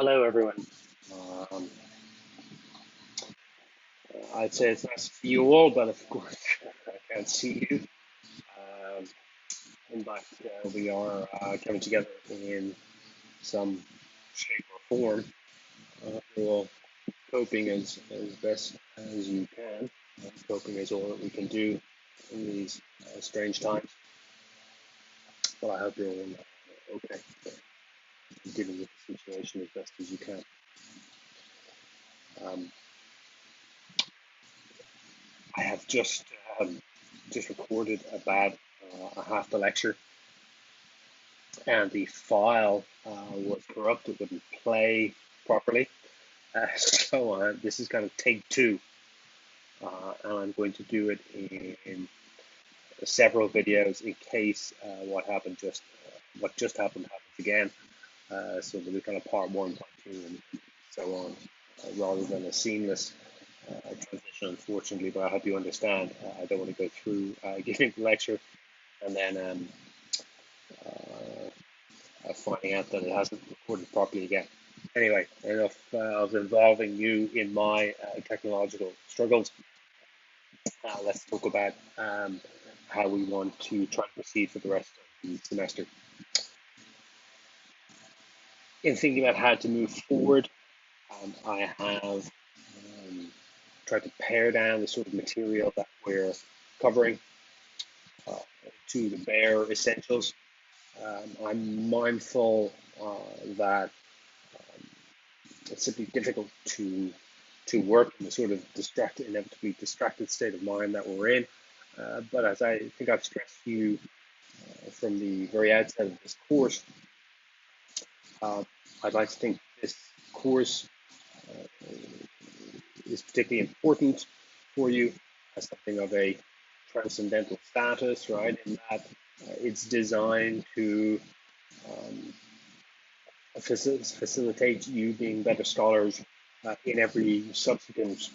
Hello, everyone. Um, I'd say it's nice to see you all, but of course, I can't see you. Um, in fact, we are coming together in some shape or form. We're all coping as best as you can. Coping is all that we can do in these strange times. But I hope you're all okay, dealing with the situation as best as you can. Um, I have just recorded about a half the lecture, and the file was corrupted, wouldn't play properly. So this is kind of take two, and I'm going to do it in several videos in case what just happened happens again. So there'll be kind of part one, part two, and so on, rather than a seamless transition, unfortunately. But I hope you understand. I don't want to go through giving the lecture and then finding out that it hasn't recorded properly again. Anyway, enough of involving you in my technological struggles. Let's talk about how we want to try to proceed for the rest of the semester. In thinking about how to move forward, I have tried to pare down the sort of material that we're covering uh, to the bare essentials. I'm mindful that it's simply difficult to work in the sort of inevitably distracted state of mind that we're in. But as I think I've stressed to you from the very outset of this course, uh, I'd like to think this course uh, is particularly important for you as something of a transcendental status, right? In that it's designed to um, facilitate you being better scholars in every subsequent,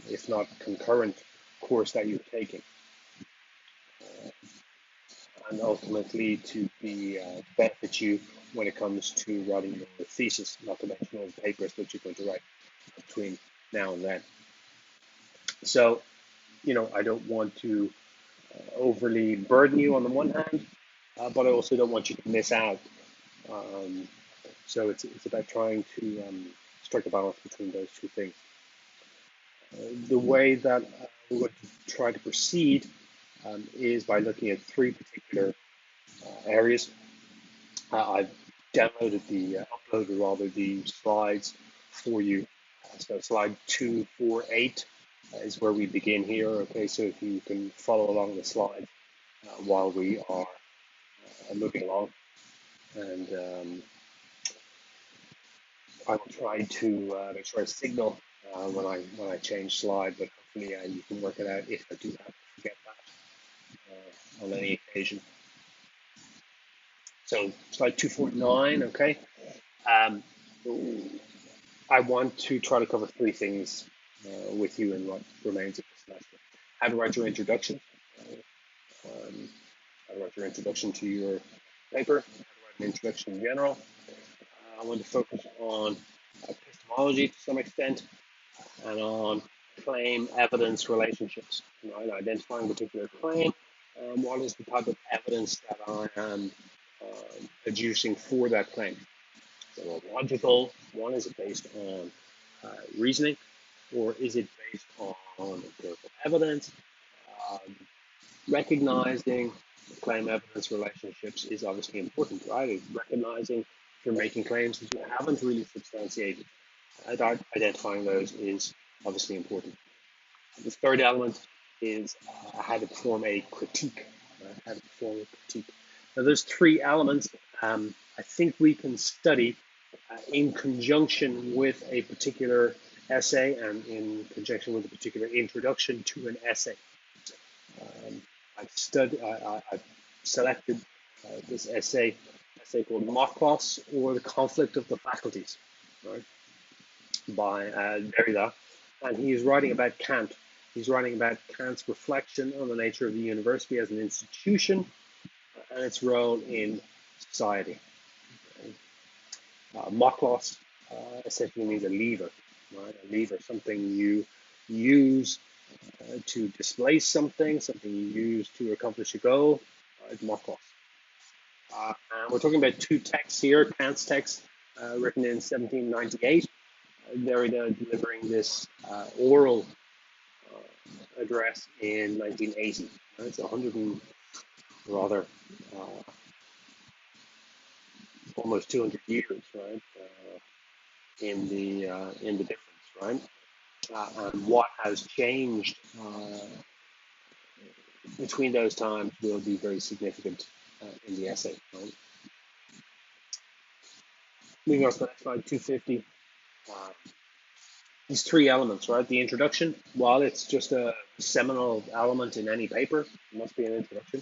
if not concurrent, course that you're taking, uh, and ultimately to be benefit you when it comes to writing your thesis, not to mention all the papers that you're going to write between now and then. So, I don't want to overly burden you on the one hand, but I also don't want you to miss out. Um, so it's about trying to strike a balance between those two things. The way that we're going to try to proceed is by looking at three particular areas. I've uploaded rather the slides for you. So slide 248 is where we begin here. Okay, so if you can follow along the slide while we are moving along, and I will try to make sure I signal when I change slide, but hopefully you can work it out if I do have to forget that on any occasion. So slide 249, okay. Um, I want to try to cover three things with you in what remains of the semester. How to write your introduction, how to write your introduction to your paper, how to write an introduction in general. I want to focus on epistemology to some extent and on claim evidence relationships, right? Identifying a particular claim, what is the type of evidence that I am adducing for that claim. So logical, one, is it based on reasoning, or is it based on empirical evidence? Um, Recognizing claim evidence relationships is obviously important, right? It's recognizing if you're making claims that you haven't really substantiated. Identifying those is obviously important. The third element is how to perform a critique. How to perform a critique. Now, there's three elements I think we can study in conjunction with a particular essay and in conjunction with a particular introduction to an essay. I've selected this essay called Mochlos, or The Conflict of the Faculties, right, by Derrida. And he is writing about Kant. He's writing about Kant's reflection on the nature of the university as an institution and its role in society. Mochlos essentially means a lever, right? A lever, something you use to displace something, something you use to accomplish a goal. Mochlos. And we're talking about two texts here, Kant's text written in 1798, Derrida delivering this oral address in 1980. Right? It's 100 and rather almost 200 years, right, in the difference, right? And what has changed between those times will be very significant in the essay. Right? Moving on to the next slide, 250. These three elements, right? The introduction, while it's just a seminal element in any paper, it must be an introduction.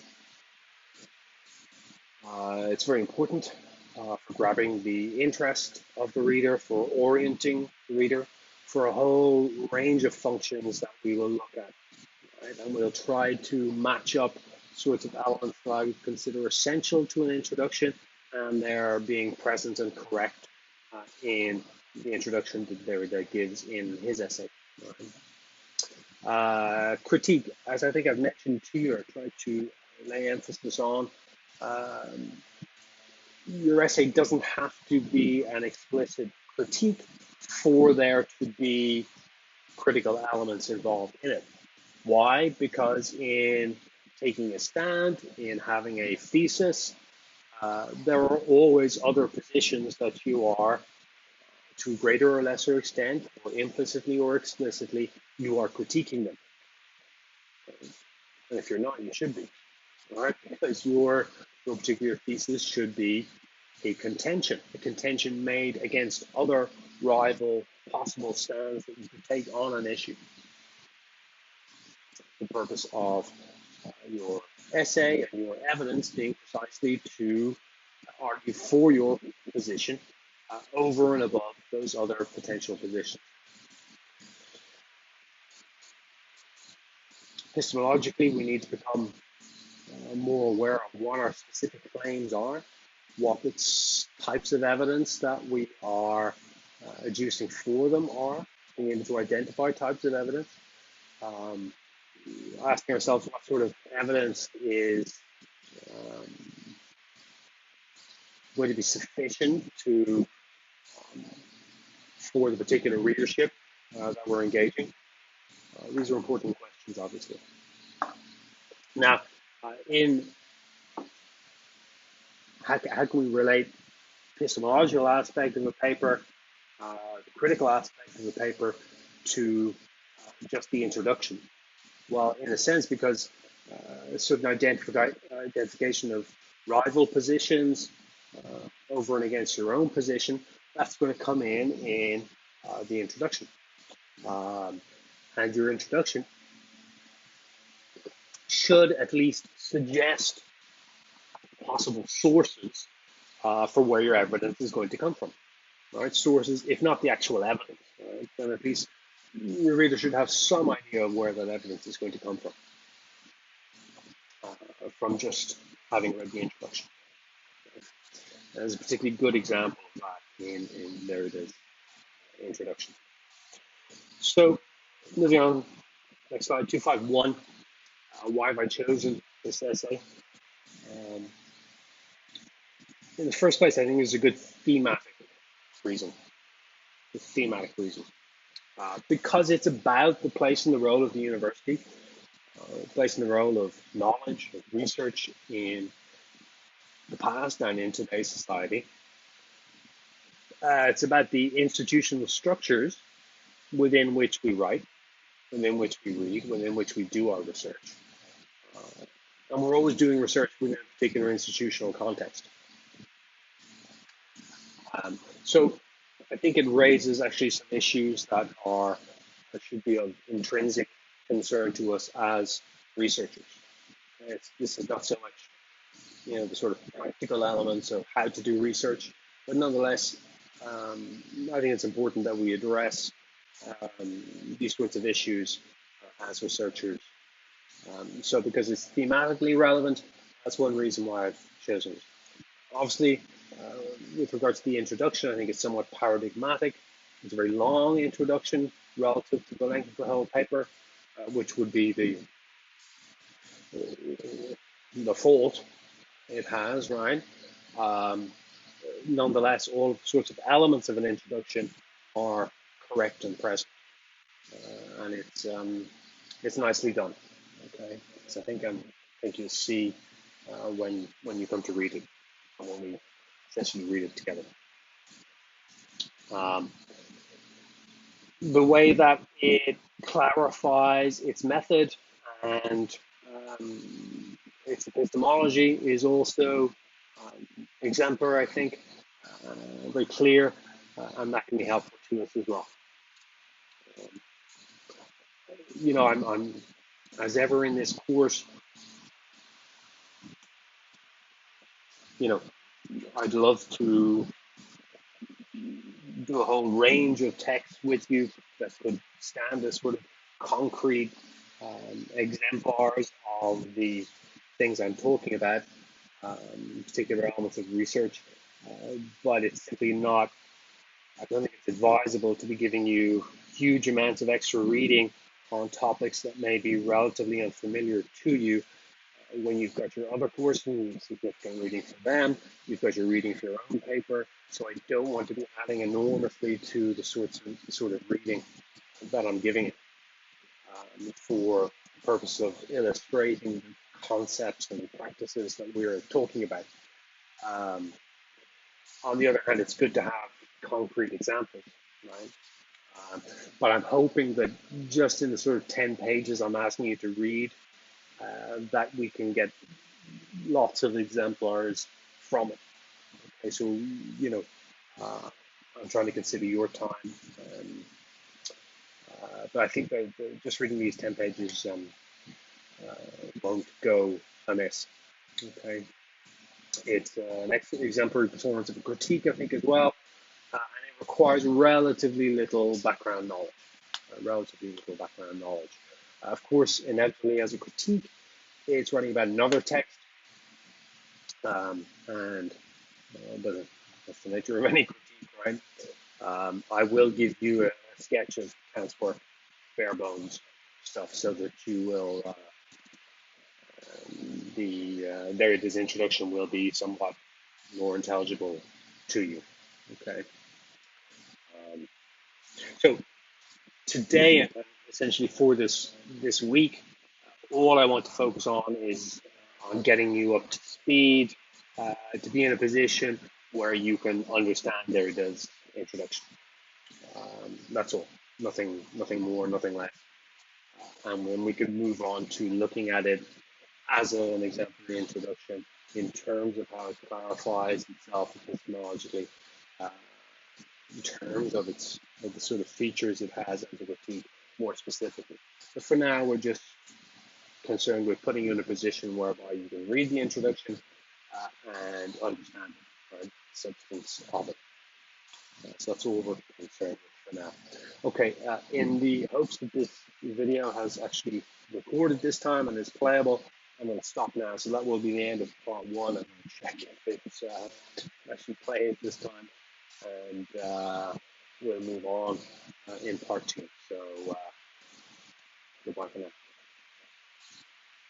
It's very important for grabbing the interest of the reader, for orienting the reader, for a whole range of functions that we will look at. Right? And we'll try to match up sorts of elements that I would consider essential to an introduction, and they're being present and correct in the introduction that Derrida gives in his essay. Critique, as I think I've mentioned to you, or tried to lay emphasis on, your essay doesn't have to be an explicit critique for there to be critical elements involved in it. Why? Because in taking a stand, in having a thesis, there are always other positions that you are, to a greater or lesser extent, or implicitly or explicitly, you are critiquing them. And if you're not, you should be, right? Because your particular thesis should be a contention made against other rival possible stands that you could take on an issue. The purpose of your essay and your evidence being precisely to argue for your position over and above those other potential positions. Epistemologically, we need to become more aware of what our specific claims are, what the types of evidence that we are adducing for them are, being able to identify types of evidence, asking ourselves what sort of evidence is going to be sufficient to for the particular readership that we're engaging. These are important questions, obviously. Now, in how can we relate the epistemological aspect of a paper, the critical aspect of the paper, to just the introduction? Well, in a sense, because a certain identification of rival positions over and against your own position, that's going to come in the introduction. And your introduction should at least suggest possible sources for where your evidence is going to come from. Right? Sources, if not the actual evidence, right? Then at least your reader should have some idea of where that evidence is going to come from just having read the introduction. There's a particularly good example of that in Derrida's introduction. So, moving on, next slide, 251. Why have I chosen this essay? In the first place, I think there's a good thematic reason. Because it's about the place and the role of the university, the place and the role of knowledge, of research in the past and in today's society. It's about the institutional structures within which we write, within which we read, within which we do our research. And we're always doing research within a particular institutional context. So I think it raises actually some issues that should be of intrinsic concern to us as researchers. This is not so much, the sort of practical elements of how to do research, but nonetheless, I think it's important that we address these sorts of issues as researchers. So because it's thematically relevant, that's one reason why I've chosen it. Obviously, with regards to the introduction, I think it's somewhat paradigmatic. It's a very long introduction relative to the length of the whole paper, which would be the fault it has, right? Um, Nonetheless, all sorts of elements of an introduction are correct and present, and it's nicely done. Okay, so I think you'll see when you come to read it, when we essentially read it together. Um, the way that it clarifies its method and its epistemology is also exemplar, I think, very clear, and that can be helpful to us as well. Um, I'm as ever in this course, you know, I'd love to do a whole range of texts with you that could stand as sort of concrete exemplars of the things I'm talking about, particular elements of research. But it's simply not, I don't think it's advisable to be giving you huge amounts of extra reading on topics that may be relatively unfamiliar to you when you've got your other courses, and significant reading for them, you've got your reading for your own paper. So I don't want to be adding enormously to the sort of reading that I'm giving it for the purpose of illustrating the concepts and practices that we're talking about. Um, on the other hand, it's good to have concrete examples, right? But I'm hoping that just in the sort of 10 pages I'm asking you to read, that we can get lots of exemplars from it. Okay, so uh, I'm trying to consider your time, um, but I think that just reading these 10 pages uh, won't go amiss. Okay, it's an excellent exemplary performance of a critique, I think, as well, and it requires relatively little background knowledge. Of course, inevitably, as a critique, it's writing about another text, and but that's the nature of any critique, right? I will give you a sketch of Kant's work, bare bones stuff, so that you will this introduction will be somewhat more intelligible to you. Okay. Um, so today, essentially for this week, all I want to focus on is on getting you up to speed, to be in a position where you can understand Derrida's introduction. That's all. Nothing more, nothing less. And then we can move on to looking at it as an exemplary introduction in terms of how it clarifies itself epistemologically, uh, in terms of the sort of features it has as a critique more specifically. But for now, we're just concerned with putting you in a position whereby you can read the introduction and understand it, right, the substance of it. So that's all we're concerned with for now. Okay, in the hopes that this video has actually recorded this time and is playable, I'm going to stop now. So that will be the end of part one. I'm going to check if it's actually played this time, and we'll move on in part two. So goodbye for now.